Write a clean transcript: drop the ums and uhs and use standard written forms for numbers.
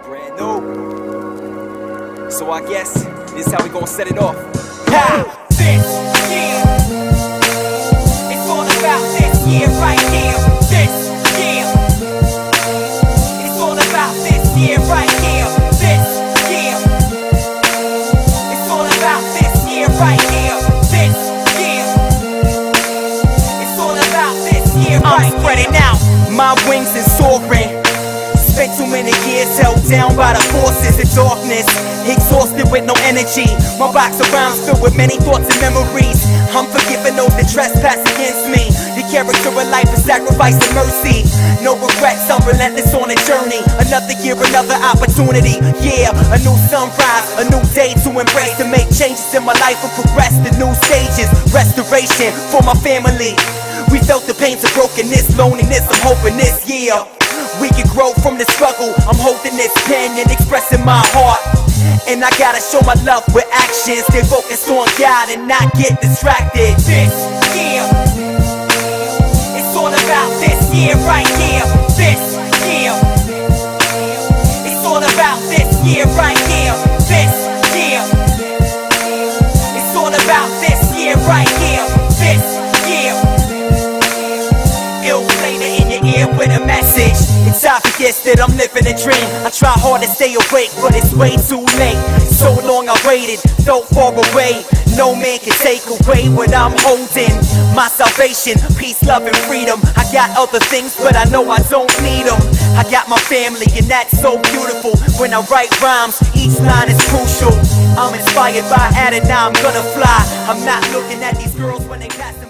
Brand new. So I guess this is how we gonna set it off. Ha! This year, it's all about this year right here. This year, it's all about this year right here. This year, it's all about this year right here. This year, it's all about this year right here. I'm spreading out my wings and soaring. Spent too many years held down by the forces of darkness, exhausted with no energy. My box of rhymes filled with many thoughts and memories. I'm forgiving those that trespass against me. The character of life is sacrifice and mercy. No regrets, I'm relentless on a journey. Another year, another opportunity. Yeah, a new sunrise, a new day to embrace, to make changes in my life and progress to new stages. Restoration for my family. We felt the pains of brokenness, loneliness. I'm hoping this year we can grow from the struggle. I'm holding this pen and expressing my heart. And I gotta show my love with actions. Stay focused on God and not get distracted. This year, it's all about this year right here. This year, it's all about this year right here. This year, it's all about this year right here. This year, ill flavor in your ear with a message. It's obvious that I'm living a dream. I try hard to stay awake, but it's way too late. So long I waited, so far away. No man can take away what I'm holding. My salvation, peace, love, and freedom. I got other things, but I know I don't need them. I got my family, and that's so beautiful. When I write rhymes, each line is crucial. I'm inspired by Adam, now I'm gonna fly. I'm not looking at these girls when they pass them.